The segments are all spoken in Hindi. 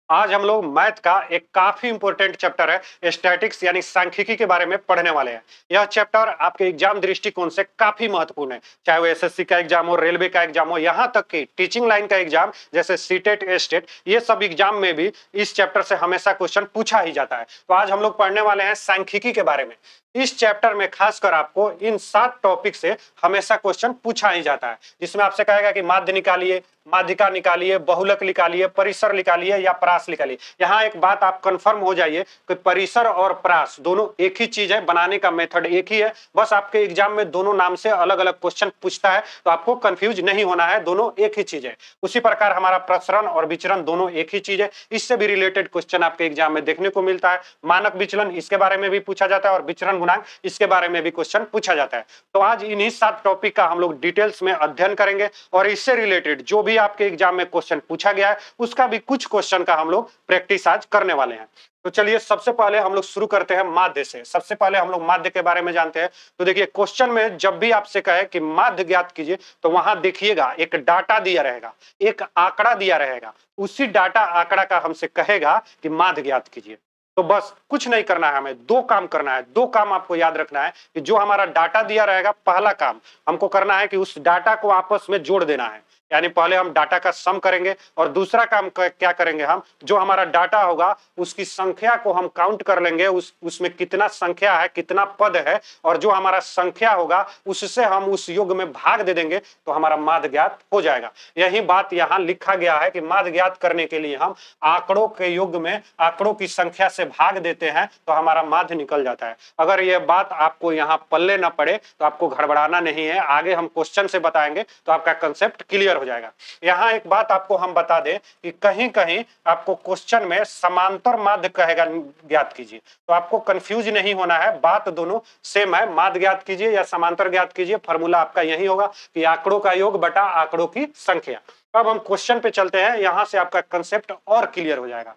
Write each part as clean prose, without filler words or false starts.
आज हम लोग मैथ का एक काफी इंपॉर्टेंट चैप्टर है स्टैटिक्स यानी सांख्यिकी के बारे में पढ़ने वाले हैं। यह चैप्टर आपके एग्जाम दृष्टिकोण से काफी महत्वपूर्ण है, चाहे वो एसएससी का एग्जाम हो, रेलवे का एग्जाम हो, यहाँ तक कि टीचिंग लाइन का एग्जाम जैसे सीटेट, एस्टेट, ये सब एग्जाम में भी इस चैप्टर से हमेशा क्वेश्चन पूछा ही जाता है। तो आज हम लोग पढ़ने वाले हैं सांख्यिकी के बारे में। इस चैप्टर में खासकर आपको इन 7 टॉपिक से हमेशा क्वेश्चन पूछा ही जाता है, जिसमें आपसे कहेगा कि माध्य निकालिए, माध्यिका निकालिए, बहुलक निकालिए, परिसर निकालिए या प्रास निकालिए। यहाँ एक बात आप कंफर्म हो जाइए कि परिसर और प्रास दोनों एक ही चीज है, बनाने का मेथड एक ही है, बस आपके एग्जाम में दोनों नाम से अलग अलग क्वेश्चन पूछता है, तो आपको कंफ्यूज नहीं होना है, दोनों एक ही चीज है। उसी प्रकार हमारा प्रसरण और विचरण दोनों एक ही चीज है, इससे भी रिलेटेड क्वेश्चन आपके एग्जाम में देखने को मिलता है। मानक विचलन इसके बारे में भी पूछा जाता है और विचरण गुणांक इसके बारे में भी क्वेश्चन पूछा जाता है। तो आज इन्हीं 7 टॉपिक का हम लोग डिटेल्स में अध्ययन करेंगे और इससे रिलेटेड जो भी आपके एग्जाम में क्वेश्चन पूछा गया है उसका भी कुछ क्वेश्चन का हम लोग प्रैक्टिस आज करने वाले हैं। तो चलिए सबसे पहले हम लोग शुरू करते हैं माध्य से। सबसे पहले हम लोग माध्य के बारे में जानते हैं। तो देखिए क्वेश्चन में जब भी आपसे कहे कि माध्य ज्ञात कीजिए तो वहां देखिएगा एक डाटा दिया रहेगा, एक आंकड़ा दिया रहेगा, उसी डाटा आंकड़ा का हमसे कहेगा कि माध्य ज्ञात कीजिए। तो बस कुछ नहीं करना है, हमें 2 काम करना है। 2 काम आपको याद रखना है कि जो हमारा डाटा दिया रहेगा, पहला काम हमको करना है कि उस डाटा को आपस में जोड़ देना है, यानी पहले हम डाटा का सम करेंगे और दूसरा काम क्या करेंगे, हम जो हमारा डाटा होगा उसकी संख्या को हम काउंट कर लेंगे, उसमें कितना संख्या है, कितना पद है, और जो हमारा संख्या होगा उससे हम उस योग में भाग दे देंगे तो हमारा माध्य ज्ञात हो जाएगा। यही बात यहाँ लिखा गया है कि माध्य ज्ञात करने के लिए हम आंकड़ों के योग में आंकड़ों की संख्या से भाग देते हैं तो हमारा माध्य निकल जाता है। अगर यह बात आपको यहाँ पल्ले न पड़े तो आपको घबराना नहीं है, आगे हम क्वेश्चन से बताएंगे तो आपका कंसेप्ट क्लियर हो जाएगा। यहाँ एक बात आपको हम बता दें कि कहीं कहीं आपको क्वेश्चन में समांतर माध्य कहेगा ज्ञात कीजिए, तो आपको कंफ्यूज नहीं होना है, बात दोनों सेम है। माध्य ज्ञात कीजिए या समांतर ज्ञात कीजिए, फॉर्मूला आपका यही होगा कि आंकड़ों का योग बटा आंकड़ों की संख्या। अब हम क्वेश्चन पे चलते हैं, यहां से आपका कंसेप्ट और क्लियर हो जाएगा।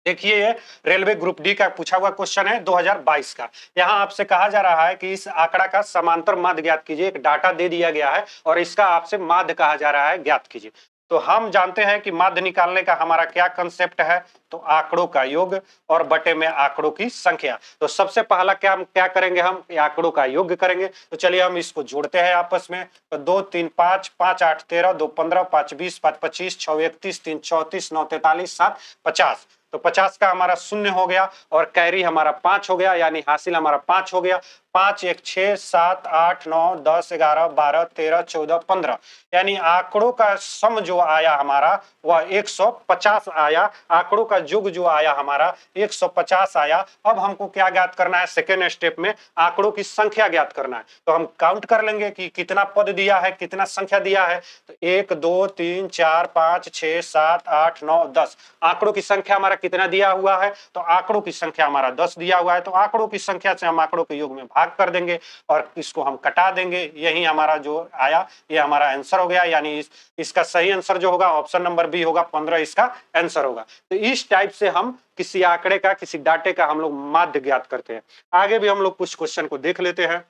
देखिए ये रेलवे ग्रुप डी का पूछा हुआ क्वेश्चन है 2022 का। यहाँ आपसे कहा जा रहा है कि इस आंकड़ा का समांतर माध्य ज्ञात कीजिए। एक डाटा दे दिया गया है और इसका आपसे माध्य कहा जा रहा है, ज्ञात कीजिए। तो हम जानते हैं कि माध्य निकालने का हमारा क्या कंसेप्ट है, तो आंकड़ों का योग और बटे में आंकड़ों की संख्या। तो सबसे पहला क्या करेंगे, हम आंकड़ों का योग करेंगे। तो चलिए हम इसको जोड़ते हैं आपस में। तो 2 3 5 5 8 13 2 15 5 20 5 25 6 31 3 34 9 43 7 50। तो 50 का हमारा शून्य हो गया और कैरी हमारा 5 हो गया, यानी हासिल हमारा 5 हो गया। 5 1 6 7 8 9 10 11 12 13 14 15, यानी आंकड़ों का सम जो आया हमारा वह 150 आया। आंकड़ों का योग जो आया हमारा 150 आया। अब हमको क्या ज्ञात करना है, सेकेंड स्टेप में आंकड़ों की संख्या ज्ञात करना है। तो हम काउंट कर लेंगे कि कितना पद दिया है, कितना संख्या दिया है। तो 1 2 3 4 5 6 7 8 9 10, आंकड़ों की संख्या हमारा कितना दिया हुआ है, तो आंकड़ों की संख्या हमारा 10 दिया हुआ है। तो आंकड़ों की संख्या से हम आंकड़ों के योग में भाग कर देंगे और इसको हम कटा देंगे। यही हमारा जो आया ये हमारा आंसर हो गया, यानी इसका सही आंसर जो होगा ऑप्शन नंबर बी होगा, 15 इसका आंसर होगा। तो इस टाइप से हम किसी आंकड़े का, किसी डाटे का हम लोग माध्य ज्ञात करते हैं। आगे भी हम लोग कुछ क्वेश्चन को देख लेते हैं।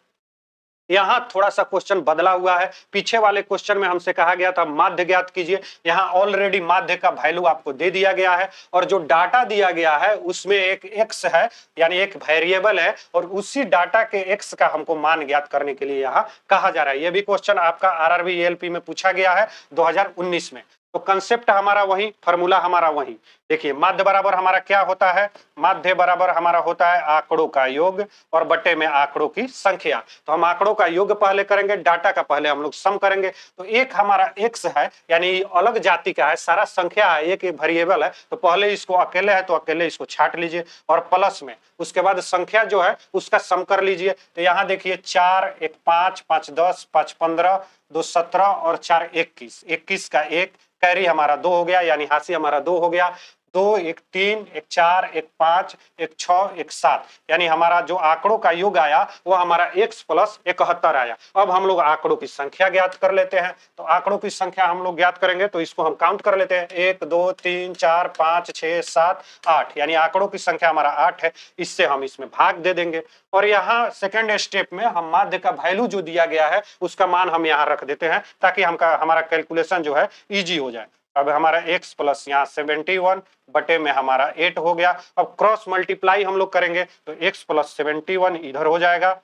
यहाँ थोड़ा सा क्वेश्चन बदला हुआ है। पीछे वाले क्वेश्चन में हमसे कहा गया था माध्य ज्ञात कीजिए, यहाँ ऑलरेडी माध्य का वैल्यू आपको दे दिया गया है और जो डाटा दिया गया है उसमें एक एक्स है, यानी एक वेरिएबल है, और उसी डाटा के एक्स का हमको मान ज्ञात करने के लिए यहाँ कहा जा रहा है। यह भी क्वेश्चन आपका आरआरबी एएलपी में पूछा गया है 2019 में। तो कंसेप्ट हमारा वही, फॉर्मूला हमारा वही। देखिए माध्य बराबर हमारा क्या होता है, माध्य बराबर हमारा होता है आंकड़ों का योग और बटे में आंकड़ों की संख्या। तो हम आंकड़ों का योग पहले करेंगे, डाटा का पहले हम लोग सम करेंगे। तो एक हमारा एक्स है, यानी अलग जाति का है, सारा संख्या है, एक वेरिएबल है। तो पहले इसको अकेले है तो अकेले इसको छाट लीजिए और प्लस में उसके बाद संख्या जो है उसका सम कर लीजिए। तो यहाँ देखिए 4 1 5 5 10 5 15 2 17 और 4 21, 21 का 1, कैरी हमारा 2 हो गया, यानी हासी हमारा 2 हो गया। 2 1 3 1 4 1 5 1 6 1 7, यानी हमारा जो आंकड़ों का योग आया वो हमारा x प्लस 71 आया। अब हम लोग आंकड़ों की संख्या ज्ञात कर लेते हैं। तो आंकड़ों की संख्या हम लोग ज्ञात करेंगे तो इसको हम काउंट कर लेते हैं, 1 2 3 4 5 6 7 8, यानी आंकड़ों की संख्या हमारा 8 है। इससे हम इसमें भाग दे देंगे और यहाँ सेकेंड स्टेप में हम माध्य का वैल्यू जो दिया गया है उसका मान हम यहाँ रख देते हैं ताकि हमारा कैलकुलेशन जो है इजी हो जाए। अब हमारा x प्लस यहाँ 71 बटे में हमारा 8 हो गया। अब क्रॉस मल्टीप्लाई हम लोग करेंगे तो x प्लस 71 इधर हो जाएगा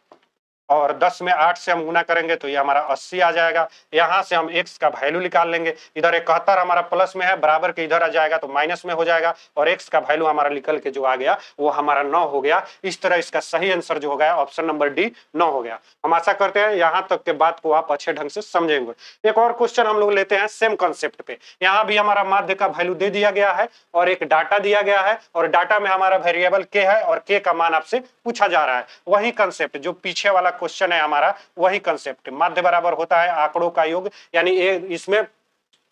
और 10 में 8 से हम गुना करेंगे तो ये हमारा 80 आ जाएगा। यहाँ से हम x का वैल्यू निकाल लेंगे, इधर 71 हमारा प्लस में है, बराबर के इधर आ जाएगा तो माइनस में हो जाएगा और x का वैल्यू हमारा निकल के जो आ गया वो हमारा 9 हो गया। इस तरह इसका सही आंसर जो हो गया ऑप्शन नंबर डी 9 हो गया। हम आशा करते हैं यहाँ तक के बात को आप अच्छे ढंग से समझेंगे। एक और क्वेश्चन हम लोग लेते हैं सेम कॉन्सेप्ट पे। यहाँ भी हमारा माध्य का वैल्यू दे दिया गया है और एक डाटा दिया गया है और डाटा में हमारा वेरिएबल k है और k का मान आपसे पूछा जा रहा है। वही कंसेप्ट जो पीछे वाला क्वेश्चन है हमारा, वही कंसेप्ट। माध्य बराबर होता है आंकड़ों का योग, यानी इसमें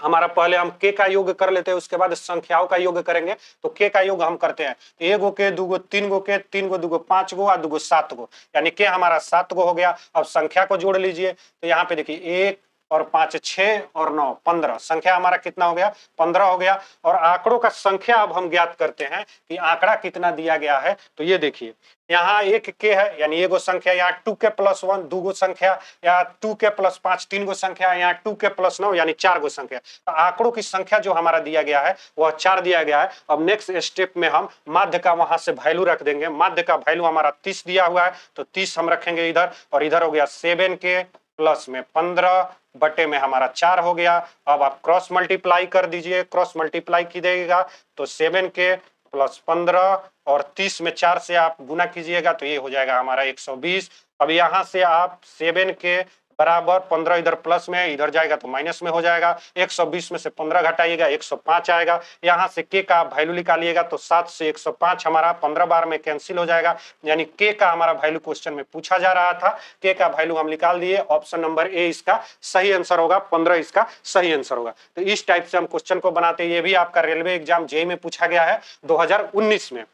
हमारा पहले हम k का योग कर लेते हैं, उसके बाद संख्याओं का योग करेंगे। तो k का योग हम करते हैं, एगो के, दूगो, तीन गो के, तीन गो, दूगो, पांच गो और दूगो, सात गो, यानी k हमारा 7 गो हो गया। अब संख्या को जोड़ लीजिए तो यहाँ पे देखिए 1 और 5 6 और 9 15, संख्या हमारा कितना हो गया 15 हो गया। और आंकड़ों का संख्या अब हम ज्ञात करते हैं कि आंकड़ा कितना दिया गया है। तो ये देखिए यहाँ एक के है यानी एगो संख्या, यहाँ 2k प्लस 1 दो गो संख्या, यहाँ 2k प्लस 5 तीन गो संख्या, यहाँ 2k प्लस 9 यानी 4 गो संख्या। तो आंकड़ों की संख्या जो हमारा दिया गया है वह 4 दिया गया है। अब नेक्स्ट स्टेप में हम माध्य का वहां से वैल्यू रख देंगे। माध्य का वैल्यू हमारा 30 दिया हुआ है तो 30 हम रखेंगे इधर, और इधर हो गया 7k प्लस में 15 बटे में हमारा 4 हो गया। अब आप क्रॉस मल्टीप्लाई कर दीजिए, क्रॉस मल्टीप्लाई कीजिएगा तो 7k प्लस 15 और 30 में 4 से आप गुना कीजिएगा तो ये हो जाएगा हमारा 120। अब यहाँ से आप 7k बराबर 15 इधर प्लस में, इधर जाएगा तो माइनस में हो जाएगा। 120 में से 15 घटाइएगा 105 आएगा। यहाँ से k का वैल्यू निकालिएगा तो 7 से 105 हमारा 15 बार में कैंसिल हो जाएगा, यानी k का हमारा वैल्यू क्वेश्चन में पूछा जा रहा था। k का वैल्यू हम निकाल दिए, ऑप्शन नंबर ए इसका सही आंसर होगा, 15 इसका सही आंसर होगा। तो इस टाइप से हम क्वेश्चन को बनाते हैं। ये भी आपका रेलवे एग्जाम जेईई में पूछा गया है 2019 में।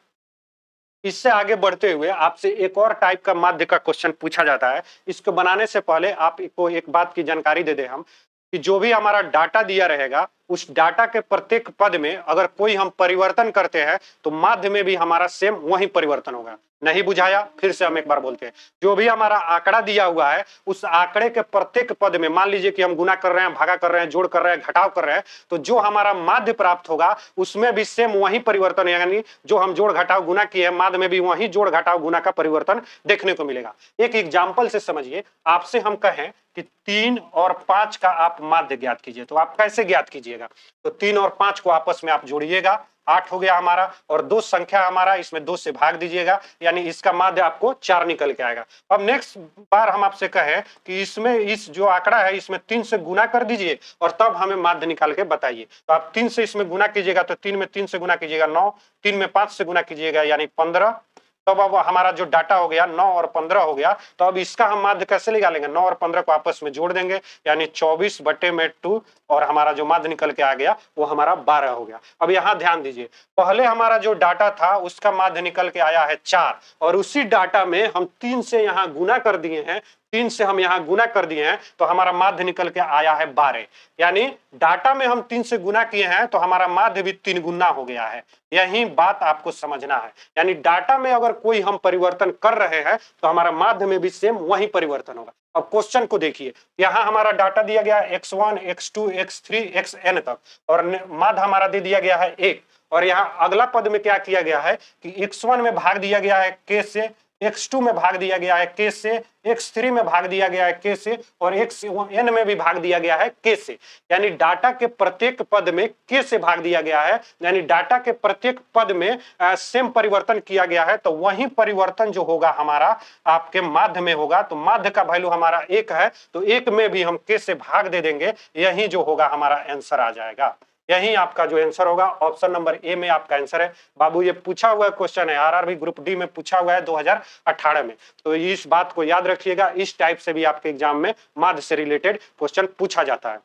इससे आगे बढ़ते हुए आपसे एक और टाइप का माध्य का क्वेश्चन पूछा जाता है। इसको बनाने से पहले आपको एक बात की जानकारी दे दें हम कि जो भी हमारा डाटा दिया रहेगा उस डाटा के प्रत्येक पद में अगर कोई हम परिवर्तन करते हैं तो माध्य में भी हमारा सेम वही परिवर्तन होगा। नहीं बुझाया, फिर से हम एक बार बोलते हैं। जो भी हमारा आंकड़ा दिया हुआ है उस आंकड़े के प्रत्येक पद में, मान लीजिए कि हम गुना कर रहे हैं, भागा कर रहे हैं, जोड़ कर रहे हैं, घटाव कर रहे हैं, तो जो हमारा माध्य प्राप्त होगा उसमें भी सेम वही परिवर्तन, यानी जो हम जोड़ घटाव गुना किए माध्य में भी वही जोड़ घटाव गुना का परिवर्तन देखने को मिलेगा। एक एग्जाम्पल से समझिए, आपसे हम कहें कि 3 और 5 का आप माध्य ज्ञात कीजिए, तो आप कैसे ज्ञात कीजिएगा? तो 3 और 5 को आपस में आप जोड़िएगा, 8 हो गया हमारा, और 2 संख्या हमारा इसमें 2 से भाग दीजिएगा, यानी इसका माध्य आपको 4 निकल के आएगा। अब नेक्स्ट बार हम आपसे कहें कि इसमें इस जो आंकड़ा है इसमें 3 से गुना कर दीजिए और तब हमें माध्य निकाल के बताइए। तो आप 3 से इसमें गुना कीजिएगा तो 3 में 3 से गुना कीजिएगा 9, 3 में 5 से गुना कीजिएगा यानी 15। तब अब हमारा जो डाटा हो गया 9 और 15 हो गया। तो अब इसका हम माध्य कैसे निकालेंगे? 9 और 15 को आपस में जोड़ देंगे यानी 24 बटे में 2, और हमारा जो माध्य निकल के आ गया वो हमारा 12 हो गया। अब यहाँ ध्यान दीजिए, पहले हमारा जो डाटा था उसका माध्य निकल के आया है 4, और उसी डाटा में हम 3 से यहाँ गुना कर दिए हैं, 3 से हम यहाँ गुना कर दिए हैं तो हमारा माध्य निकल के आया है 12। यानी डाटा में हम 3 से गुना किए हैं तो हमारा माध्य भी 3 गुना हो गया है। यही बात आपको समझना है, यानी डाटा में अगर कोई हम परिवर्तन कर रहे हैं तो हमारा माध्य में भी सेम वही परिवर्तन होगा। अब क्वेश्चन को देखिए, यहाँ हमारा डाटा दिया गया x1 x2 x3 xn तक, और माध्य हमारा दे दिया गया है 1, और यहाँ अगला पद में क्या किया गया है कि x1 में भाग दिया गया है k से, x2 में भाग दिया गया है k से, x3 में भाग दिया गया है k से, और xn में भी भाग दिया गया है k से। यानी डाटा के प्रत्येक पद में k से भाग दिया गया है, यानी डाटा के प्रत्येक पद में सेम परिवर्तन किया गया है। तो वही परिवर्तन जो होगा हमारा आपके माध्य में होगा। तो माध्य का वैल्यू हमारा 1 है तो 1 में भी हम k से भाग दे देंगे, यही जो होगा हमारा आंसर आ जाएगा। यही आपका जो आंसर होगा ऑप्शन नंबर ए में आपका आंसर है। बाबू ये पूछा हुआ क्वेश्चन है, आरआरबी ग्रुप डी में पूछा हुआ है 2018 में। तो इस बात को याद रखिएगा, इस टाइप से भी आपके एग्जाम में माध्य से रिलेटेड क्वेश्चन पूछा जाता है।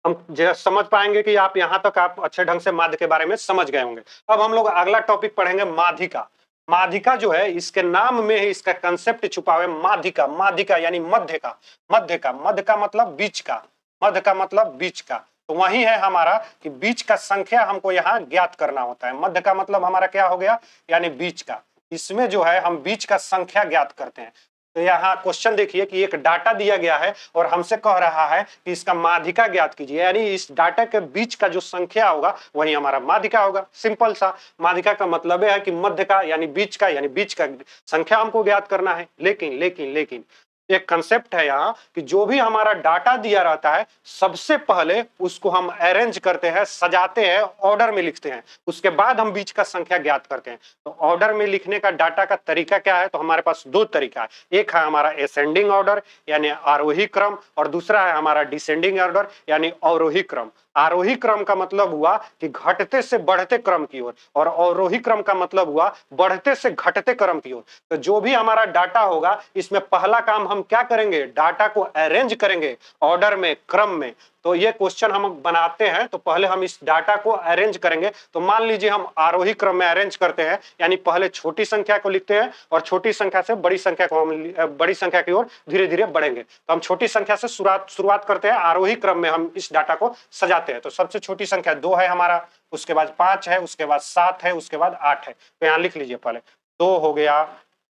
हम समझ पाएंगे कि आप यहाँ तक आप अच्छे ढंग से माध्य के बारे में समझ गए होंगे। अब हम लोग अगला टॉपिक पढ़ेंगे माध्यिका। माध्यिका जो है इसके नाम में ही इसका कंसेप्ट छुपा हुआ है। माध्यिका, माध्यिका यानी मध्य का, मध्य का, मध्य का मतलब बीच का, मध्य का मतलब बीच का। तो वही है हमारा कि बीच का संख्या हमको यहाँ ज्ञात करना होता है। मध्य का मतलब हमारा क्या हो गया, यानी बीच का। इसमें जो है हम बीच का संख्या ज्ञात करते हैं। तो यहाँ क्वेश्चन देखिए कि एक डाटा दिया गया है और हमसे कह रहा है कि इसका माध्यिका ज्ञात कीजिए, यानी इस डाटा के बीच का जो संख्या होगा वही हमारा माध्यिका होगा। सिंपल सा, माध्यिका का मतलब है कि मध्य का यानी बीच का संख्या हमको ज्ञात करना है। लेकिन लेकिन लेकिन एक कंसेप्ट है यहाँ कि जो भी हमारा डाटा दिया रहता है सबसे पहले उसको हम अरेंज करते हैं, सजाते हैं, ऑर्डर में लिखते हैं, उसके बाद हम बीच का संख्या ज्ञात करते हैं। तो ऑर्डर में लिखने का डाटा का तरीका क्या है? तो हमारे पास दो तरीका है, एक है हमारा असेंडिंग ऑर्डर यानी आरोही क्रम और दूसरा है हमारा डिसेंडिंग ऑर्डर यानी अवरोही क्रम। आरोही क्रम का मतलब हुआ कि घटते से बढ़ते क्रम की ओर और अवरोही क्रम का मतलब हुआ बढ़ते से घटते क्रम की ओर। तो जो भी हमारा डाटा होगा इसमें पहला काम हम क्या करेंगे? डाटा को अरेंज करेंगे ऑर्डर में, क्रम में। तो ये क्वेश्चन हम बनाते हैं तो पहले हम इस डाटा को अरेंज करेंगे। तो मान लीजिए हम आरोही क्रम में अरेंज करते हैं, यानी पहले छोटी संख्या को लिखते हैं और छोटी संख्या से बड़ी संख्या को हम बड़ी संख्या की ओर धीरे धीरे बढ़ेंगे। तो हम छोटी संख्या से शुरुआत करते हैं, आरोही क्रम में हम इस डाटा को सजाते हैं। तो सबसे छोटी संख्या 2 है हमारा, उसके बाद 5 है, उसके बाद 7 है, उसके बाद 8 है। तो यहाँ लिख लीजिए, पहले 2 हो गया,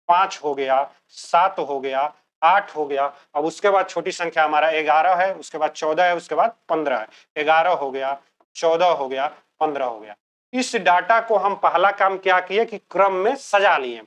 5 हो गया, 7 हो गया, 8 हो गया। अब उसके बाद छोटी संख्या हमारा 11 है, उसके बाद 14 है, उसके बाद 15 है। 11 हो गया, 14 हो गया, 15 हो गया। इस डाटा को हम पहला काम क्या किए कि क्रम में सजा लिए।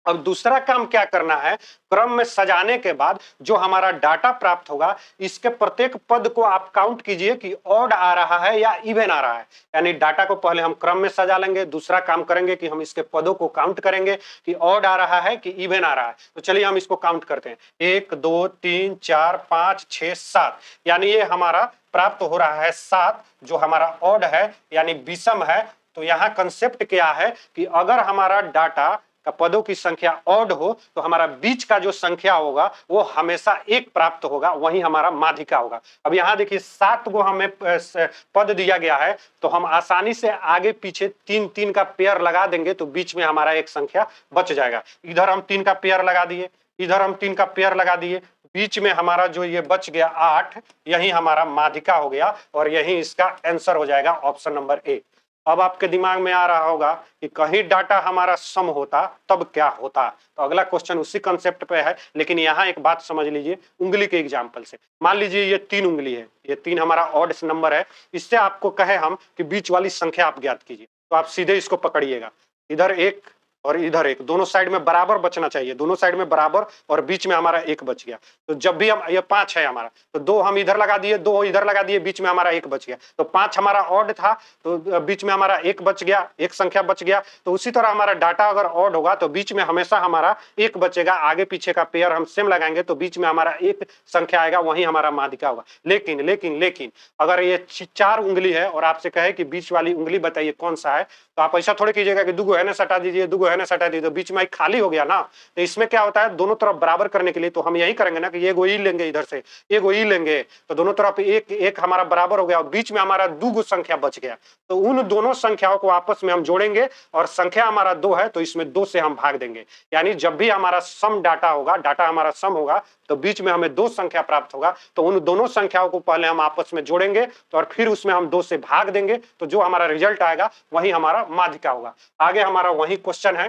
अब दूसरा काम क्या करना है? क्रम में सजाने के बाद जो हमारा डाटा प्राप्त होगा इसके प्रत्येक पद को आप काउंट कीजिए कि ऑड आ रहा है या इवन आ रहा है। यानी डाटा को पहले हम क्रम में सजा लेंगे, दूसरा काम करेंगे कि हम इसके पदों को काउंट करेंगे कि ऑड आ रहा है कि इवन आ रहा है। तो चलिए हम इसको काउंट करते हैं, 1 2 3 4 5 6 7, यानी ये हमारा प्राप्त हो रहा है 7, जो हमारा ऑड है यानी विषम है। तो यहाँ कंसेप्ट क्या है कि अगर हमारा डाटा का पदों की संख्या ऑड हो तो हमारा बीच का जो संख्या होगा वो हमेशा 1 प्राप्त होगा, वही हमारा माध्यिका होगा। अब यहाँ देखिए 7 को हमें पद दिया गया है तो हम आसानी से आगे पीछे 3 का पेयर लगा देंगे तो बीच में हमारा एक संख्या बच जाएगा। इधर हम 3 का पेयर लगा दिए, इधर हम 3 का पेयर लगा दिए, बीच में हमारा जो ये बच गया 8, यही हमारा माध्यिका हो गया और यही इसका आंसर हो जाएगा, ऑप्शन नंबर ए। अब आपके दिमाग में आ रहा होगा कि कहीं डाटा हमारा सम होता तब क्या होता? तो अगला क्वेश्चन उसी कंसेप्ट पे है, लेकिन यहाँ एक बात समझ लीजिए उंगली के एग्जांपल से। मान लीजिए ये 3 उंगली है, ये 3 हमारा ऑड नंबर है, इससे आपको कहे हम कि बीच वाली संख्या आप ज्ञात कीजिए, तो आप सीधे इसको पकड़िएगा, इधर 1 और इधर 1, दोनों साइड में बराबर बचना चाहिए, दोनों साइड में बराबर, और बीच में हमारा 1 बच गया। तो जब भी हम, ये 5 है हमारा, तो 2 हम इधर लगा दिए, 2 इधर लगा दिए, बीच में हमारा 1 बच गया। तो 5 हमारा ऑड था तो बीच में हमारा 1 बच गया, एक संख्या बच गया। तो उसी तरह हमारा डाटा अगर ऑड होगा तो बीच में हमेशा हमारा 1 बचेगा, आगे पीछे का पेयर हम सेम लगाएंगे तो बीच में हमारा 1 संख्या आएगा, वही हमारा माध्यिका होगा। लेकिन लेकिन लेकिन अगर ये 4 उंगली है और आपसे कहे कि बीच वाली उंगली बताइए कौन सा है, तो आप ऐसा थोड़े कीजिएगा कि दुगो है ना सटा दीजिए, दुगो है ना सटा दीजिए, तो बीच में एक खाली हो गया ना। तो इसमें क्या होता है, दोनों तरफ बराबर करने के लिए तो हम यही करेंगे ना कि ये गोई लेंगे, इधर से ये गोई लेंगे, तो दोनों तरफ एक एक हमारा बराबर हो गया और बीच में हमारा 2 संख्या बच गया। तो उन दोनों संख्याओं को आपस में हम जोड़ेंगे और संख्या हमारा 2 है तो इसमें 2 से हम भाग देंगे। यानी जब भी हमारा सम डाटा होगा, डाटा हमारा सम होगा, तो बीच में हमें 2 संख्या प्राप्त होगा, तो उन दोनों संख्याओं को पहले हम आपस में जोड़ेंगे तो और फिर उसमें हम 2 से भाग देंगे, तो जो हमारा रिजल्ट आएगा वही हमारा माध्यिका होगा। आगे हमारा वही क्वेश्चन है।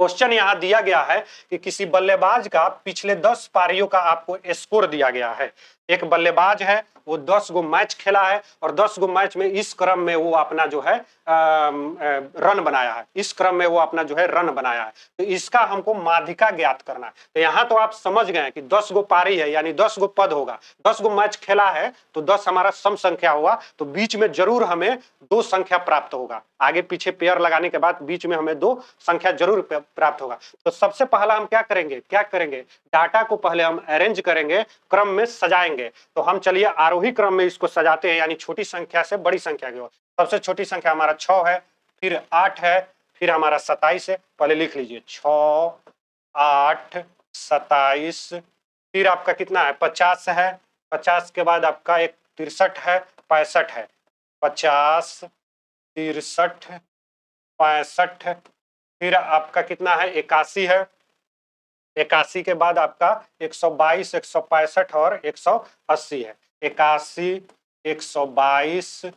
क्वेश्चन यहाँ दिया गया है कि किसी बल्लेबाज का पिछले 10 पारियों का आपको स्कोर दिया गया है। एक बल्लेबाज है, वो 10 गो मैच खेला है और 10 गो मैच में इस क्रम में वो अपना जो है रन बनाया है, इस क्रम में वो अपना जो है रन बनाया है। तो इसका हमको माध्यिका ज्ञात करना है। तो यहाँ तो आप समझ गए कि 10 गो पारी है यानी 10 गो पद होगा, 10 गो मैच खेला है तो 10 हमारा सम संख्या हुआ, तो बीच में जरूर हमें 2 संख्या प्राप्त होगा। आगे पीछे पेयर लगाने के बाद बीच में हमें 2 संख्या जरूर प्राप्त होगा। तो सबसे पहला हम क्या करेंगे, डाटा को पहले हम अरेंज करेंगे, क्रम में सजाएंगे। तो हम चलिए आरोही क्रम में इसको सजाते हैं, यानी छोटी संख्या से बड़ी संख्या की ओर। सबसे छोटी संख्या हमारा 6 है, फिर 8 है, फिर हमारा 27 है। पहले लिख लीजिए 6 8 27, फिर आपका कितना है 50 है, 50 के बाद आपका एक 63 है, 65 है, 50 63 65, फिर आपका कितना है 81 है, 81 के बाद आपका 122 165 और 180 है, 81 122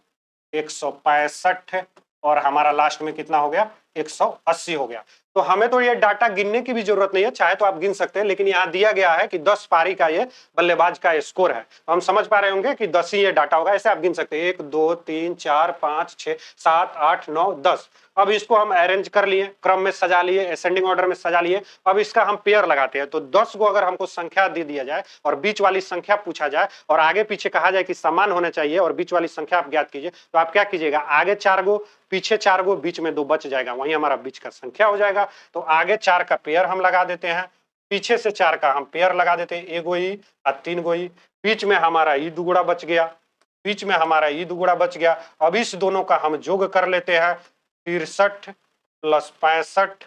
165 और हमारा लास्ट में कितना हो गया 180 हो गया। तो हमें तो ये डाटा गिनने की भी जरूरत नहीं है, चाहे तो आप गिन सकते हैं, लेकिन यहाँ दिया गया है कि 10 पारी का ये बल्लेबाज का स्कोर है, तो हम समझ पा रहे होंगे कि 10 ही ये डाटा होगा। ऐसे आप गिन सकते हैं 1 2 3 4 5 6 7 8 9 10। अब इसको हम अरेंज कर लिए, क्रम में सजा लिए, असेंडिंग ऑर्डर में सजा लिए। अब इसका हम पेयर लगाते हैं, तो 10 को अगर हमको संख्या दे दिया जाए और बीच वाली संख्या पूछा जाए और आगे पीछे कहा जाए कि समान होने चाहिए और बीच वाली संख्या आप ज्ञात कीजिए, तो आप क्या कीजिएगा, आगे 4 गो, पीछे 4 गो, बीच में 2 बच जाएगा, वही हमारा बीच का संख्या हो जाएगा। तो आगे 4 का पेयर हम लगा देते हैं, पीछे से 4 का हम पेयर लगा देते हैं, एगो ई और 3 गो ई, बीच में हमारा ई दुगुड़ा बच गया, बीच में हमारा ई दुगुड़ा बच गया। अब इस दोनों का हम जोग कर लेते हैं, 63 प्लस 65,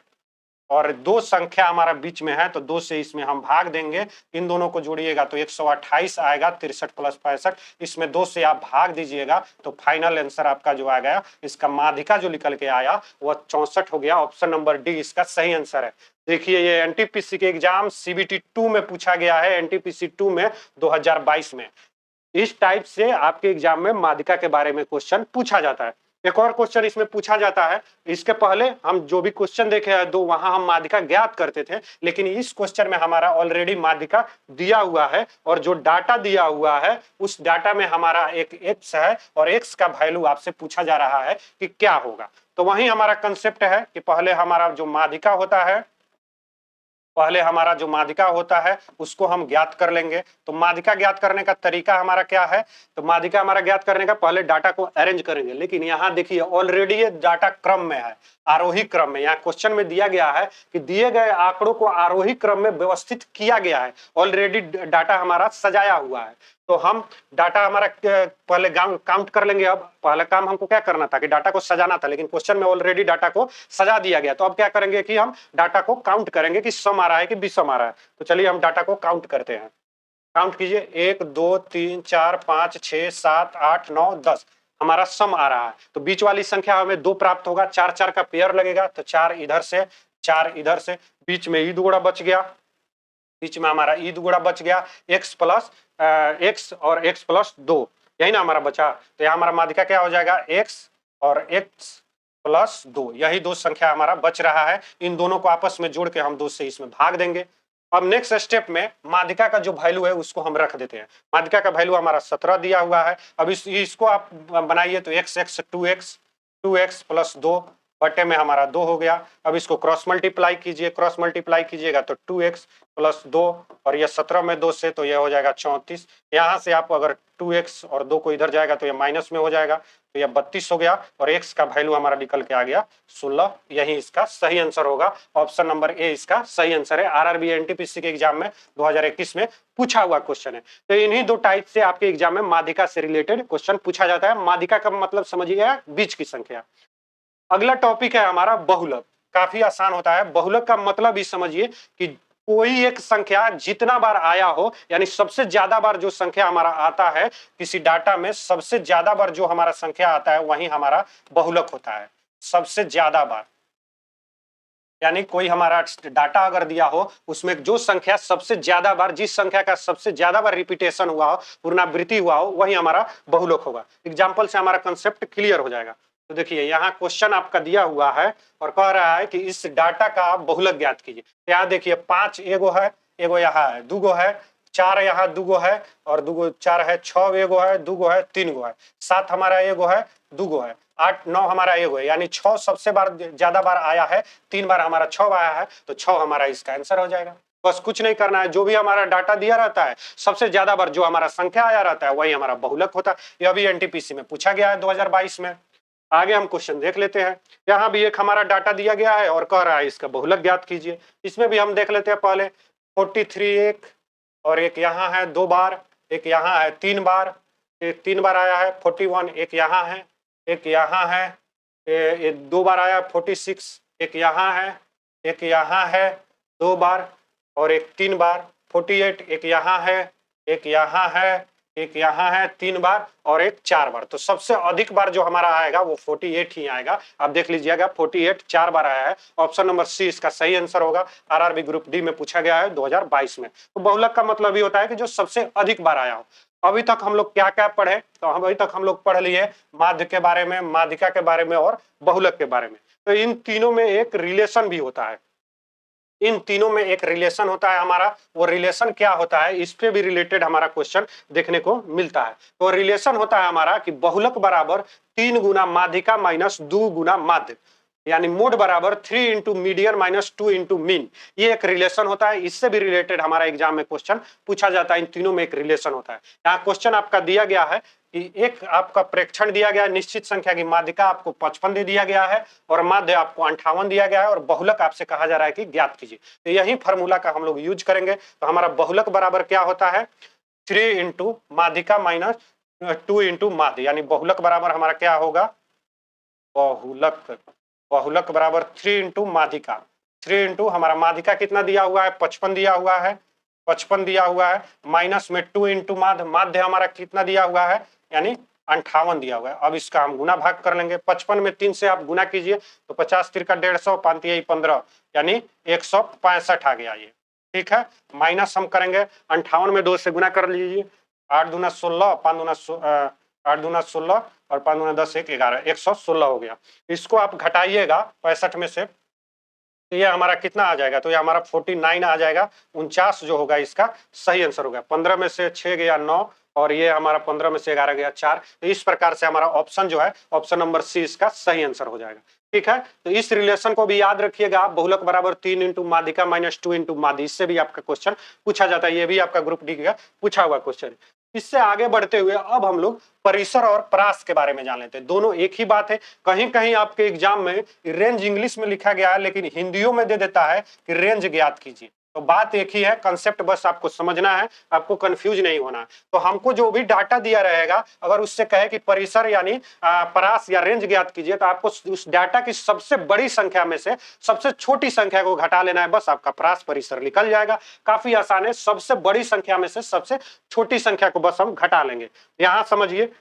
और 2 संख्या हमारा बीच में है तो 2 से इसमें हम भाग देंगे, इन दोनों को जोड़िएगा तो 128 आएगा, 63 प्लस 65, इसमें 2 से आप भाग दीजिएगा तो फाइनल आंसर आपका जो आ गया, इसका माध्यिका जो निकल के आया वह 64 हो गया। ऑप्शन नंबर डी इसका सही आंसर है। देखिए ये एनटीपीसी के एग्जाम सीबीटी 2 में पूछा गया है, एनटीपीसी 2 में 2022 में। इस टाइप से आपके एग्जाम में माध्यिका के बारे में क्वेश्चन पूछा जाता है। एक और क्वेश्चन इसमें पूछा जाता है, इसके पहले हम जो भी क्वेश्चन देखे हैं दो, वहां हम माध्यिका ज्ञात करते थे, लेकिन इस क्वेश्चन में हमारा ऑलरेडी माध्यिका दिया हुआ है और जो डाटा दिया हुआ है उस डाटा में हमारा एक एक्स है और एक्स का वैल्यू आपसे पूछा जा रहा है कि क्या होगा। तो वही हमारा कंसेप्ट है कि पहले हमारा जो माध्यिका होता है, पहले हमारा जो माध्यिका होता है उसको हम ज्ञात कर लेंगे। तो माध्यिका ज्ञात करने का तरीका हमारा क्या है, तो माध्यिका हमारा ज्ञात करने का पहले डाटा को अरेंज करेंगे, लेकिन यहाँ देखिए ऑलरेडी ये डाटा क्रम में है, आरोही क्रम में। यहाँ क्वेश्चन में दिया गया है कि दिए गए आंकड़ों को आरोही क्रम में व्यवस्थित किया गया है, ऑलरेडी डाटा हमारा सजाया हुआ है। तो हम डाटा हमारा पहले काउंट कर लेंगे। अब पहला काम हमको क्या करना था कि डाटा को सजाना था, लेकिन क्वेश्चन में ऑलरेडी डाटा को सजा दिया गया। तो अब क्या करेंगे कि हम डाटा को काउंट करेंगे कि सम आ रहा है कि विषम आ रहा है। तो चलिए हम डाटा को काउंट करते हैं। काउंट कीजिए, 1 2 3 4 5 6 7 8 9 10 हमारा सम आ रहा है। तो बीच वाली संख्या हमें 2 प्राप्त होगा, 4 4 का पेयर लगेगा, तो 4 इधर से 4 इधर से, बीच में ई दुगुड़ा बच गया, बीच में हमारा ई दुगुड़ा बच गया, x प्लस x और x प्लस 2, यही ना हमारा बचा। तो यहाँ हमारा माध्यिका क्या हो जाएगा, x और x प्लस 2, यही 2 संख्या हमारा बच रहा है। इन दोनों को आपस में जोड़ के हम 2 से इसमें भाग देंगे। अब नेक्स्ट स्टेप में माध्यिका का जो वैल्यू है उसको हम रख देते हैं। माध्यिका का वैल्यू हमारा 17 दिया हुआ है। अब इसको आप बनाइए तो x 2x प्लस 2 बटे में हमारा 2 हो गया। अब इसको क्रॉस मल्टीप्लाई कीजिए, क्रॉस मल्टीप्लाई कीजिएगा तो 2x प्लस 2 और ये 17 में 2 से तो ये हो जाएगा 34। यहाँ से आप अगर 2x और 2 को इधर जाएगा तो ये माइनस में हो जाएगा, तो ये 32 हो गया और x का वैल्यू हमारा निकल के आ गया 16। यही इसका सही आंसर होगा। ऑप्शन नंबर ए इसका सही आंसर है। आरआरबी एनटीपीसी के एग्जाम में 2021 में पूछा हुआ क्वेश्चन है। तो इन्हीं 2 टाइप से आपके एग्जाम में माध्यिका से रिलेटेड क्वेश्चन पूछा जाता है। माध्यिका का मतलब समझिएगा बीच की संख्या। अगला टॉपिक है हमारा बहुलक। काफी आसान होता है। बहुलक का मतलब ही समझिए कि कोई एक संख्या जितना बार आया हो, यानी सबसे ज्यादा बार जो संख्या हमारा आता है किसी डाटा में, सबसे ज्यादा बार जो हमारा संख्या आता है वही हमारा बहुलक होता है। सबसे ज्यादा बार, यानी कोई हमारा डाटा अगर दिया हो उसमें जो संख्या सबसे ज्यादा बार, जिस संख्या का सबसे ज्यादा बार रिपीटेशन हुआ हो, पुनरावृत्ति हुआ हो, वही हमारा बहुलक होगा। एग्जाम्पल से हमारा कंसेप्ट क्लियर हो जाएगा। तो देखिए यहाँ क्वेश्चन आपका दिया हुआ है और कह रहा है कि इस डाटा का आप बहुलक ज्ञात कीजिए। यहाँ देखिए 5 एगो है, एगो यहाँ है, 2 गो है, 4 यहाँ 2 गो है और 2 गो 4 है, 6 एगो है, 2 गो है, 3 गो है, 7 हमारा एगो है, 2 गो है, 8 9 हमारा एगो है, यानी 6 सबसे बार ज्यादा बार आया है, 3 बार हमारा 6 आया है, तो 6 हमारा इसका आंसर हो जाएगा। बस कुछ नहीं करना है, जो भी हमारा डाटा दिया रहता है सबसे ज्यादा बार जो हमारा संख्या आया रहता है वही हमारा बहुलक होता है। यह भी एनटीपीसी में पूछा गया है 2022 में। आगे हम क्वेश्चन देख लेते हैं। यहाँ भी एक हमारा डाटा दिया गया है और कह रहा है इसका बहुलक ज्ञात कीजिए। इसमें भी हम देख लेते हैं पहले 43 एक, और एक यहाँ है 2 बार, एक यहाँ है 3 बार, एक 3 बार आया है 41, एक यहाँ है, एक यहाँ है, एक 2 बार आया 46, एक यहाँ है, एक यहाँ है 2 बार और एक 3 बार 48, एक यहाँ है, एक यहाँ है, एक यहाँ है 3 बार और एक 4 बार। तो सबसे अधिक बार जो हमारा आएगा वो 48 ही आएगा। आप देख लीजिएगा 48 4 बार आया है। ऑप्शन नंबर सी इसका सही आंसर होगा। आरआरबी ग्रुप डी में पूछा गया है 2022 में। तो बहुलक का मतलब ये होता है कि जो सबसे अधिक बार आया हो। अभी तक हम लोग क्या क्या पढ़े, तो अभी तक हम लोग पढ़ लिए माध्य के बारे में, माध्यिका के बारे में और बहुलक के बारे में। तो इन तीनों में एक रिलेशन भी होता है, इन तीनों में एक रिलेशन होता है हमारा। वो रिलेशन क्या होता है, इस पे भी रिलेटेड हमारा क्वेश्चन देखने को मिलता है। तो रिलेशन होता है हमारा कि बहुलक बराबर 3 गुना माध्यिका माइनस 2 गुना माध्य, यानी मोड बराबर 3 into median minus 2 into mean. ये एक रिलेशन होता है, इससे भी रिलेटेड हमारा एग्जाम में क्वेश्चन पूछा जाता है। इन तीनों में एक रिलेशन होता है। यहाँ क्वेश्चन आपका दिया गया है कि एक आपका प्रेक्षण दिया गया है, निश्चित संख्या की माध्यिका आपको 55 दे दिया गया है और माध्य आपको 58 दिया गया है और बहुलक आपसे कहा जा रहा है कि ज्ञात कीजिए। तो यही फॉर्मूला का हम लोग यूज करेंगे। तो हमारा बहुलक बराबर क्या होता है, 3 इंटू माध्यिका माइनस 2 इंटू माध्य, यानी बहुलक बराबर हमारा क्या होगा, बहुलक बराबर 3 इंटू माध्यिका, 3 इंटू हमारा माध्यिका कितना दिया हुआ है, 55 दिया हुआ है, 55 दिया हुआ है, माइनस में 2 इंटू माध्य, माध्य हमारा कितना दिया हुआ है, यानी 58 दिया हुआ है। अब इसका हम गुना भाग कर लेंगे, 55 में 3 से आप गुना कीजिए तो 50 तिरका 150, 5 15, यानी 165 आ गया ये, ठीक है। माइनस हम करेंगे 58 में 2 से गुना कर लीजिए, 8 दूना 16, 5 दूना 8 दूना 16 और 5 दूना 10, 1 11, 116 हो गया। इसको आप घटाइएगा 65 में से, तो ये हमारा कितना आ जाएगा, तो ये हमारा 49 आ जाएगा। 49 जो होगा इसका सही आंसर होगा। 15 में से 6 गया 9 और ये हमारा 15 में से 11 गया 4। तो इस प्रकार से हमारा ऑप्शन जो है, ऑप्शन नंबर सी इसका सही आंसर हो जाएगा, ठीक है। तो इस रिलेशन को भी याद रखिएगा आप, बहुलक बराबर 3 इंटू माध्यिका माइनस 2 इंटू माध्य, इससे भी आपका क्वेश्चन पूछा जाता है। ये भी आपका ग्रुप डी का पूछा हुआ क्वेश्चन है। इससे आगे बढ़ते हुए अब हम लोग परिसर और परास के बारे में जान लेते हैं। दोनों एक ही बात है। कहीं कहीं आपके एग्जाम में रेंज इंग्लिश में लिखा गया है, लेकिन हिंदियों में दे देता है कि रेंज ज्ञात कीजिए। तो बात एक ही है, कंसेप्ट बस आपको समझना है, आपको कंफ्यूज नहीं होना है। तो हमको जो भी डाटा दिया रहेगा, अगर उससे कहे कि परिसर यानी परास या रेंज ज्ञात कीजिए, तो आपको उस डाटा की सबसे बड़ी संख्या में से सबसे छोटी संख्या को घटा लेना है, बस आपका परास परिसर निकल जाएगा। काफी आसान है, सबसे बड़ी संख्या में से सबसे छोटी संख्या को बस हम घटा लेंगे। यहां समझिए,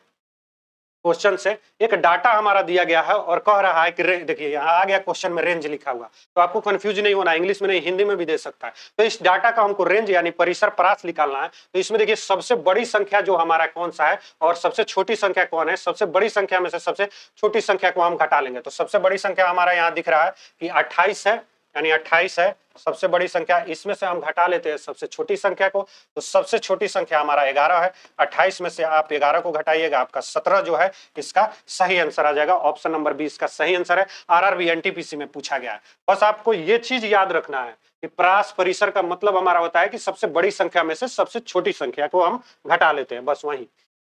क्वेश्चन से एक डाटा हमारा दिया गया है और कह रहा है कि देखिए यहाँ आ गया क्वेश्चन में रेंज लिखा हुआ, तो आपको कंफ्यूज नहीं होना, इंग्लिश में नहीं हिंदी में भी दे सकता है। तो इस डाटा का हमको रेंज यानी परिसर परास निकालना है। तो इसमें देखिए सबसे बड़ी संख्या जो हमारा कौन सा है और सबसे छोटी संख्या कौन है। सबसे बड़ी संख्या में से सबसे छोटी संख्या को हम घटा लेंगे। तो सबसे बड़ी संख्या हमारा यहाँ दिख रहा है कि 28 है, यानी 28 है सबसे बड़ी संख्या। इसमें से हम घटा लेते हैं सबसे छोटी संख्या को, तो सबसे छोटी संख्या हमारा 11 है। 28 में से आप 11 को घटाइएगा, आपका 17 जो है इसका सही आंसर आ जाएगा। ऑप्शन नंबर बी इसका सही आंसर है। आरआरबी एनटीपीसी में पूछा गया है। बस आपको ये चीज याद रखना है कि परास परिसर का मतलब हमारा होता है कि सबसे बड़ी संख्या में से सबसे छोटी संख्या को हम घटा लेते हैं, बस वही।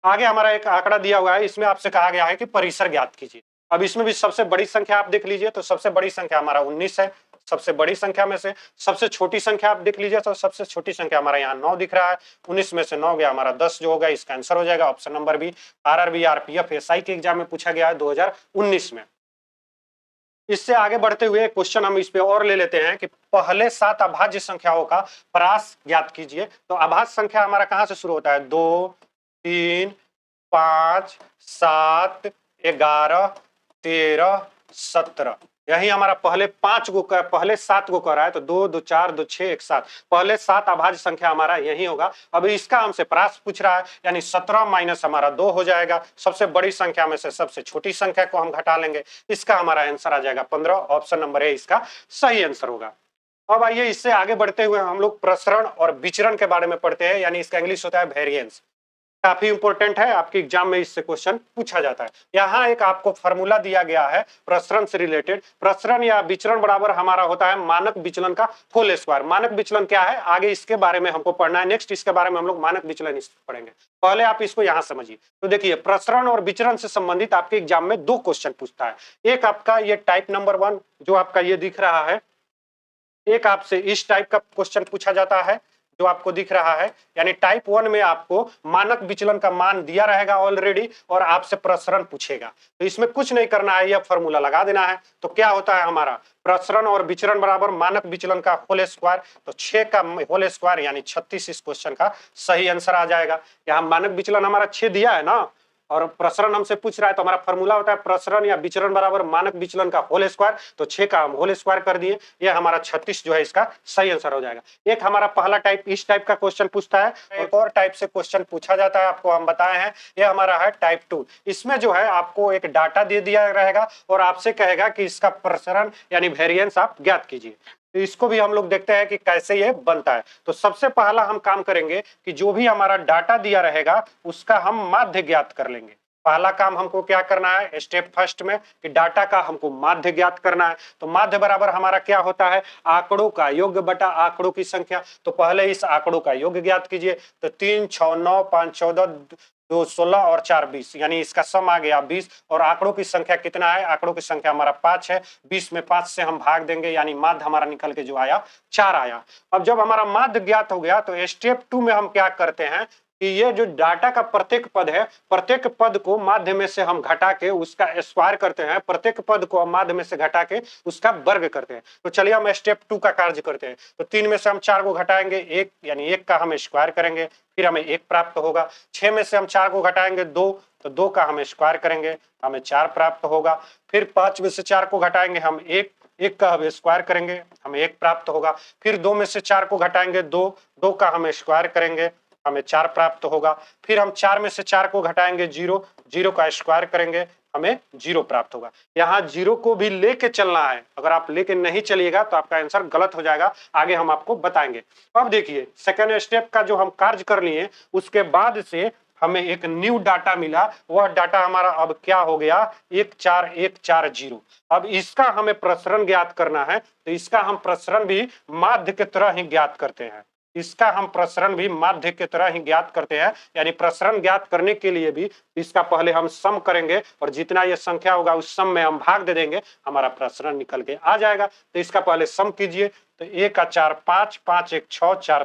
आगे हमारा एक आंकड़ा दिया हुआ है, इसमें आपसे कहा गया है कि परिसर ज्ञात कीजिए। अब इसमें भी सबसे बड़ी संख्या आप देख लीजिए, तो सबसे बड़ी संख्या हमारा 19 है। सबसे बड़ी संख्या में से सबसे छोटी संख्या आप देख लीजिए, तो सबसे छोटी संख्या हमारा यहाँ 9 दिख रहा है। 19 में से 9 गया हमारा 10 जो होगा, इसका आंसर हो जाएगा option number B. RRB RPF SI के एग्जाम में पूछा गया है 2019 में। इससे आगे बढ़ते हुए क्वेश्चन हम इस पे और ले लेते हैं कि पहले 7 अभाज्य संख्याओं का परास ज्ञात कीजिए। तो अभाज्य संख्या हमारा कहां से शुरू होता है, 2 3 5 7 11 13 17, यही हमारा पहले 5 गो का, पहले 7 गो कर रहा है। तो 2 2 4 2 6 1 7, पहले 7 अभाज्य संख्या हमारा यही होगा। अब इसका हमसे परास पूछ रहा है, यानी 17 माइनस हमारा 2 हो जाएगा। सबसे बड़ी संख्या में से सबसे छोटी संख्या को हम घटा लेंगे, इसका हमारा आंसर आ जाएगा 15। ऑप्शन नंबर ए इसका सही आंसर होगा। अब आइए इससे आगे बढ़ते हुए हम लोग प्रसरण और विचरण के बारे में पढ़ते हैं, यानी इसका इंग्लिश होता है वेरिएंस। काफी इंपॉर्टेंट है, आपके एग्जाम में इससे क्वेश्चन पूछा जाता है। यहाँ एक आपको फार्मूला दिया गया है प्रसरण से रिलेटेड। प्रसरण या विचरण बराबर हमारा होता है मानक विचलन का होल स्क्वायर। मानक विचलन क्या है, आगे इसके बारे में हमको पढ़ना है। नेक्स्ट इसके बारे में हम लोग मानक विचलन पढ़ेंगे, पहले आप इसको यहाँ समझिए। तो देखिए प्रसरण और विचरण से संबंधित आपके एग्जाम में 2 क्वेश्चन पूछता है। एक आपका ये टाइप नंबर 1 जो आपका ये दिख रहा है, एक आपसे इस टाइप का क्वेश्चन पूछा जाता है जो आपको दिख रहा है, यानी टाइप 1 में आपको मानक विचलन का मान दिया रहेगा ऑलरेडी और आपसे प्रसरण पूछेगा। तो इसमें कुछ नहीं करना है, यह फॉर्मूला लगा देना है। तो क्या होता है हमारा प्रसरण और विचरण बराबर मानक विचलन का होल स्क्वायर। तो 6 का होल स्क्वायर यानी 36 इस क्वेश्चन का सही आंसर आ जाएगा। यहाँ मानक विचलन हमारा 6 दिया है ना, और प्रसरण हमसे पूछ रहा है तो हमारा फॉर्मूला होता है प्रसरण या विचरण बराबर मानक विचलन का होल स्क्वायर। तो 6 का हम होल स्क्वायर कर दिए, ये हमारा 36 जो है इसका सही आंसर हो जाएगा। एक हमारा पहला टाइप इस टाइप का क्वेश्चन पूछता है, एक और टाइप से क्वेश्चन पूछा जाता है, आपको हम बताए हैं। ये हमारा है टाइप 2। इसमें जो है आपको एक डाटा दे दिया रहेगा और आपसे कहेगा कि इसका प्रसरण यानी वेरिएंस आप ज्ञात कीजिए। तो इसको भी हम लोग देखते हैं कि कैसे ये बनता है। तो सबसे पहला हम काम करेंगे कि जो भी हमारा डाटा दिया रहेगा उसका हम माध्य ज्ञात कर लेंगे। पहला काम हमको क्या करना है स्टेप फर्स्ट में कि डाटा का हमको माध्य ज्ञात करना है। तो माध्य बराबर हमारा क्या होता है आंकड़ों का योग बटा आंकड़ों की संख्या। तो पहले इस आंकड़ों का योग ज्ञात कीजिए। तो 3 6 9 5 14 2 16 और 4 20 यानी इसका सम आ गया 20। और आंकड़ों की संख्या कितना है आंकड़ों की संख्या हमारा 5 है। 20 में 5 से हम भाग देंगे यानी माध्य हमारा निकल के जो आया 4 आया। अब जब हमारा माध्य ज्ञात हो गया तो स्टेप 2 में हम क्या करते हैं कि ये जो डाटा का प्रत्येक पद है प्रत्येक पद को माध्य में से हम घटा के उसका स्क्वायर करते हैं, प्रत्येक पद को हम माध्य में से घटा के उसका वर्ग करते हैं। तो चलिए हम स्टेप 2 का कार्य करते हैं। तो 3 में से हम 4 को घटाएंगे 1 यानी 1 का हम स्क्वायर करेंगे, फिर हमें 1 प्राप्त होगा। 6 में से हम 4 को घटाएंगे 2 तो 2 का हम स्क्वायर करेंगे, हमें 4 प्राप्त होगा। फिर 5 में से 4 को घटाएंगे हम 1 का हम स्क्वायर करेंगे, हमें 1 प्राप्त होगा। फिर 2 में से 4 को घटाएंगे 2 का हम स्क्वायर करेंगे, हमें 4 प्राप्त होगा। फिर हम 4 में से 4 को घटाएंगे 0 का स्क्वायर करेंगे, हमें 0 प्राप्त होगा। यहाँ 0 को भी लेके चलना है, अगर आप लेके नहीं चलिएगा तो आपका आंसर गलत हो जाएगा, आगे हम आपको बताएंगे। अब देखिए सेकेंड स्टेप का जो हम कार्य कर लिए उसके बाद से हमें एक न्यू डाटा मिला। वह डाटा हमारा अब क्या हो गया 14140। अब इसका हमें प्रसरण ज्ञात करना है। तो इसका हम प्रसरण भी माध्य की तरह ही ज्ञात करते हैं, इसका हम प्रसरण भी माध्य की तरह ही ज्ञात करते हैं। यानी प्रसरण ज्ञात करने के लिए भी इसका पहले हम सम करेंगे और जितना ये संख्या होगा उस सम में हम भाग दे देंगे, हमारा प्रसरण निकल के आ जाएगा। तो इसका पहले सम कीजिए। तो 1 का 4 5 5 1 6 4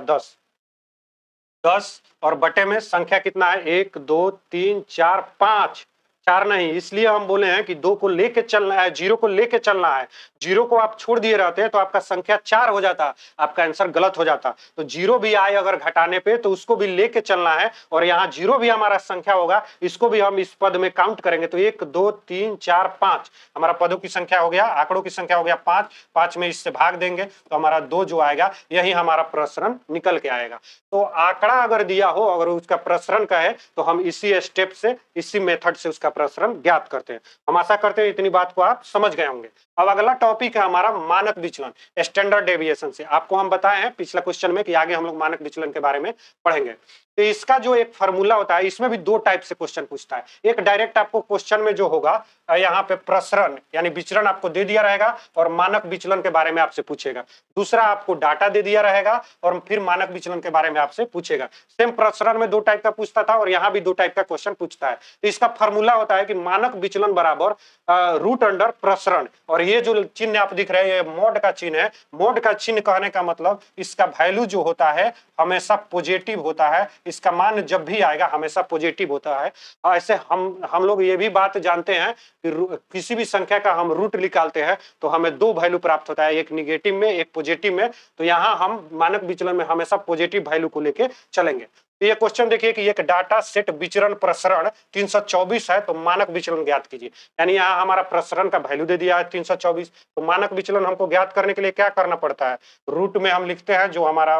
10 और बटे में संख्या कितना है 1 2 3 4 5 4 नहीं, इसलिए हम बोले हैं कि 2 को लेके चलना है, 0 को लेके चलना है। 0 को आप छोड़ दिए रहते तो आपका संख्या 4 हो जाता, आपका आंसर गलत हो जाता। तो 0 भी आए अगर घटाने पे तो उसको भी लेके चलना है और यहाँ 0 भी हमारा संख्या होगा, इसको भी हम इस पद में काउंट करेंगे। तो 1 2 3 4 5 हमारा पदों की संख्या हो गया, आंकड़ों की संख्या हो गया 5, 5 में इससे भाग देंगे तो हमारा 2 जो आएगा यही हमारा प्रसरण निकल के आएगा। तो आंकड़ा अगर दिया हो अगर उसका प्रसरण का है तो हम इसी स्टेप से इसी मेथड से उसका प्रसरण ज्ञात करते हैं। हम आशा करते हैं इतनी बात को आप समझ गए होंगे। अब अगला टॉपिक है हमारा मानक विचलन स्टैंडर्ड डेविएशन से। आपको हम बताए हैं पिछला क्वेश्चन में कि आगे हम लोग मानक विचलन के बारे में पढ़ेंगे। तो इसका जो एक फार्मूला होता है इसमें भी 2 टाइप से क्वेश्चन पूछता है। एक डायरेक्ट आपको क्वेश्चन में जो होगा यहाँ पे प्रसरण यानी विचलन आपको दे दिया रहेगा और मानक विचलन के बारे में आपसे पूछेगा। दूसरा आपको डाटा दे दिया रहेगा और फिर मानक विचलन के बारे में आपसे पूछेगा। सेम प्रसरण में 2 टाइप का पूछता था और यहाँ भी 2 टाइप का क्वेश्चन पूछता है। तो इसका फार्मूला होता है कि मानक विचलन बराबर रूट अंडर प्रसरण। और ये जो चिन्ह आप दिख रहे हैं ये मोड का चिन्ह है। मोड का चिन्ह कहने का मतलब इसका वैल्यू जो होता है हमेशा पॉजिटिव होता है, इसका मान जब भी आएगा हमेशा पॉजिटिव होता है। ऐसे हम लोग ये भी बात जानते हैं कि किसी भी संख्या का हम रूट निकालते हैं तो हमें 2 वैल्यू प्राप्त होता है, एक निगेटिव में एक पॉजिटिव में। तो यहाँ हम मानक विचलन में हमेशा पॉजिटिव वैल्यू को लेके चलेंगे। तो ये क्वेश्चन देखिए कि एक डाटा सेट विचरण प्रसरण 324 है तो मानक विचलन ज्ञात कीजिए। यानी यहाँ हमारा प्रसरण का वैल्यू दे दिया है 324। तो मानक विचलन हमको ज्ञात करने के लिए क्या करना पड़ता है, रूट में हम लिखते हैं जो हमारा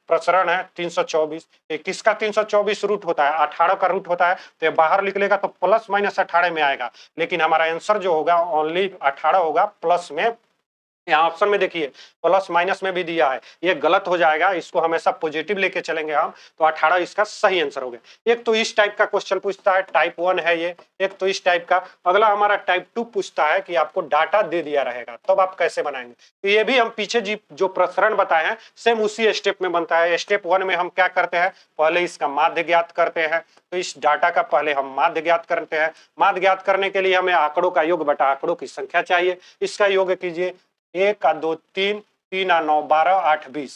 प्रसरण है 324। किसका 324 रूट होता है 18 का रूट होता है। तो ये बाहर निकलेगा तो प्लस माइनस 18 में आएगा, लेकिन हमारा आंसर जो होगा ओनली 18 होगा प्लस में। यहाँ ऑप्शन में देखिए प्लस माइनस में भी दिया है, ये गलत हो जाएगा, इसको हमेशा पॉजिटिव लेके चलेंगे हम। तो 18 इसका सही आंसर हो गया। एक तो इस टाइप का क्वेश्चन पूछता है टाइप 1 है ये, एक तो इस टाइप का। अगला हमारा टाइप 2 पूछता है कि आपको डाटा दे दिया रहेगा तब आप कैसे बनाएंगे। तो ये भी हम पीछे जो प्रसरण बताए हैं सेम उसी स्टेप में बनता है। स्टेप 1 में हम क्या करते हैं पहले इसका माध्य ज्ञात करते हैं। तो इस डाटा का पहले हम माध्य ज्ञात करते हैं। माध्य ज्ञात करने के लिए हमें आंकड़ों का योग बटा आंकड़ों की संख्या चाहिए। इसका योग कीजिए 1 का 2 3 3 9 12 8 20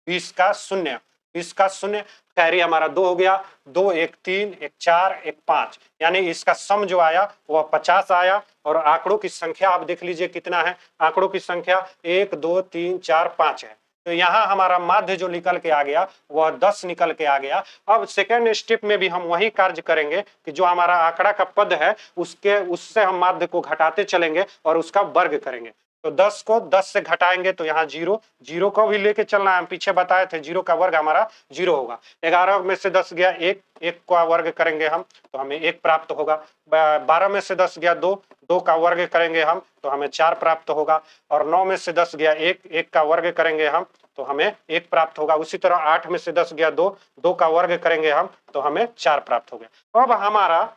20 का 0 20 का 0 कैरी हमारा 2 हो गया। 2 1 3 1 4 1 5 यानी इसका सम जो आया वह 50 आया। और आंकड़ों की संख्या आप देख लीजिए कितना है, आंकड़ों की संख्या 1 2 3 4 5 है। तो यहाँ हमारा माध्य जो निकल के आ गया वह 10 निकल के आ गया। अब सेकेंड स्टेप में भी हम वही कार्य करेंगे कि जो हमारा आंकड़ा का पद है उससे हम माध्य को घटाते चलेंगे और उसका वर्ग करेंगे। तो 10 को 10 से घटाएंगे तो यहाँ 0, 0 को भी लेके चलना है, हम पीछे बताए थे 0 का वर्ग हमारा 0 होगा। 11 में से 10 गया 1, 1 का वर्ग करेंगे हम तो हमें 1 प्राप्त होगा। 12 में से 10 गया 2, 2 का वर्ग करेंगे हम तो हमें 4 प्राप्त होगा। और 9 में से 10 गया 1, 1 का वर्ग करेंगे हम तो हमें 1 प्राप्त होगा। उसी तरह 8 में से 10 गया 2, 2 का वर्ग करेंगे हम तो हमें 4 प्राप्त हो गया। अब हमारा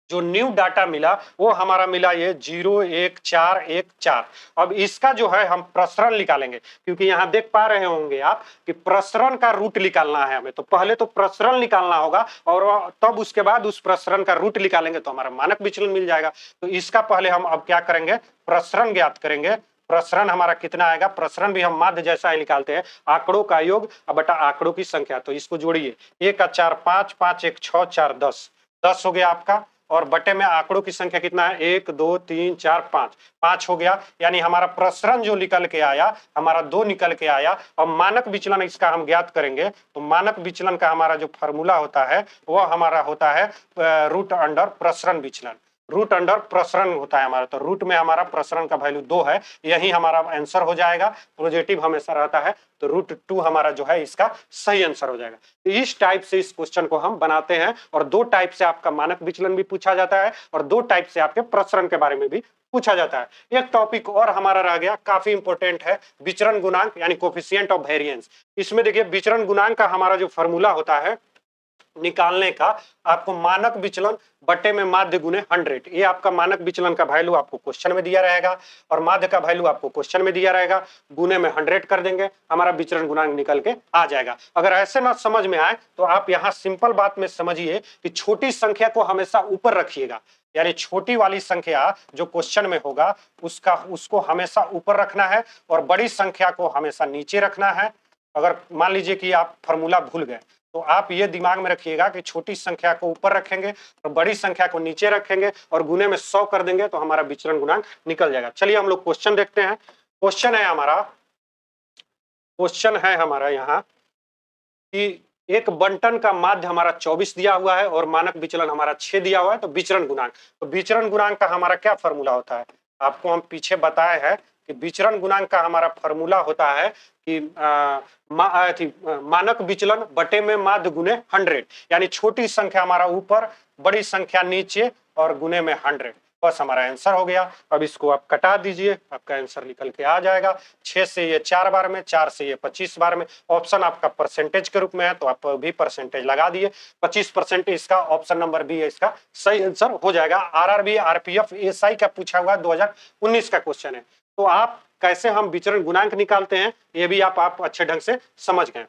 जो न्यू डाटा मिला वो हमारा मिला ये 0, 1, 4, 1, 4। अब इसका जो है हम प्रसरण निकालेंगे, क्योंकि यहाँ देख पा रहे होंगे आप कि प्रसरण का रूट निकालना है हमें। तो पहले तो प्रसरण निकालना होगा और तब उसके बाद उस प्रसरण का रूट निकालेंगे तो हमारा मानक विचलन मिल जाएगा। तो इसका पहले हम अब क्या करेंगे, प्रसरण ज्ञात करेंगे। प्रसरण हमारा कितना आएगा, प्रसरण भी हम माध्य जैसा ही निकालते हैं, आंकड़ों का योग बटा आंकड़ों की संख्या। तो इसको जोड़िए, 1 का 4 5, 5 1 6, 4 10, 10 हो गया आपका। और बटे में आंकड़ों की संख्या कितना है, 1 2 3 4 5, 5 हो गया। यानी हमारा प्रसरण जो निकल के आया हमारा 2 निकल के आया। अब मानक विचलन इसका हम ज्ञात करेंगे। तो मानक विचलन का हमारा जो फॉर्मूला होता है वह हमारा होता है रूट अंडर प्रसरण विचलन। रूट अंडर प्रसरण होता है हमारा। तो रूट में हमारा प्रसरण का वैल्यू 2 है, यही हमारा आंसर हो जाएगा। पॉजिटिव हमेशा रहता है तो √2 हमारा जो है इसका सही आंसर हो जाएगा। तो इस टाइप से इस क्वेश्चन को हम बनाते हैं और 2 टाइप से आपका मानक विचलन भी पूछा जाता है और 2 टाइप से आपके प्रसरण के बारे में भी पूछा जाता है। एक टॉपिक और हमारा रह गया, काफी इंपॉर्टेंट है, विचरण गुणांक यानी कोफिशिएंट ऑफ वेरिएंस। इसमें देखिए विचरण गुणांक का हमारा जो फॉर्मूला होता है निकालने का, आपको मानक विचलन बटे में माध्य गुने 100, ये आपका मानक विचलन का वैल्यू आपको क्वेश्चन में दिया रहेगा और माध्य का वैल्यू आपको क्वेश्चन में दिया रहेगा। गुने में 100 कर देंगे, हमारा विचरण गुणांक निकल के आ जाएगा। अगर ऐसे ना समझ में आए तो आप यहाँ सिंपल बात में समझिए कि छोटी संख्या को हमेशा ऊपर रखिएगा, यानी छोटी वाली संख्या जो क्वेश्चन में होगा उसको हमेशा ऊपर रखना है और बड़ी संख्या को हमेशा नीचे रखना है। अगर मान लीजिए कि आप फॉर्मूला भूल गए तो आप ये दिमाग में रखिएगा कि छोटी संख्या को ऊपर रखेंगे और बड़ी संख्या को नीचे रखेंगे और गुने में 100 कर देंगे तो हमारा विचरण गुणांक निकल जाएगा। चलिए हम लोग क्वेश्चन देखते हैं। क्वेश्चन है हमारा यहाँ कि एक बंटन का माध्य हमारा 24 दिया हुआ है और मानक विचलन हमारा 6 दिया हुआ है। तो विचरण गुणांक, तो विचरण गुणांक का हमारा क्या फॉर्मूला होता है, आपको हम पीछे बताए हैं कि विचरण गुणांक का हमारा फॉर्मूला होता है कि मानक विचलन बटे में माध्य गुने 100, यानी छोटी संख्या हमारा ऊपर, बड़ी संख्या नीचे और गुने में 100। बस हमारा आंसर हो गया। अब इसको आप कटा दीजिए, आपका आंसर निकल के आ जाएगा। 6 से ये 4 बार में, 4 से ये 25 बार में। ऑप्शन आपका परसेंटेज के रूप में है तो आप भी परसेंटेज लगा दिए। 25% इसका ऑप्शन नंबर बी है, इसका सही आंसर हो जाएगा। आरआरबी आरपीएफ एसआई का पूछा हुआ 2019 का क्वेश्चन है। तो आप कैसे हम विचरण गुणांक निकालते हैं ये भी आप अच्छे ढंग से समझ गए।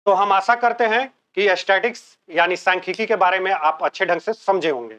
तो हम आशा करते हैं कि स्टैटिक्स यानी सांख्यिकी के बारे में आप अच्छे ढंग से समझे होंगे।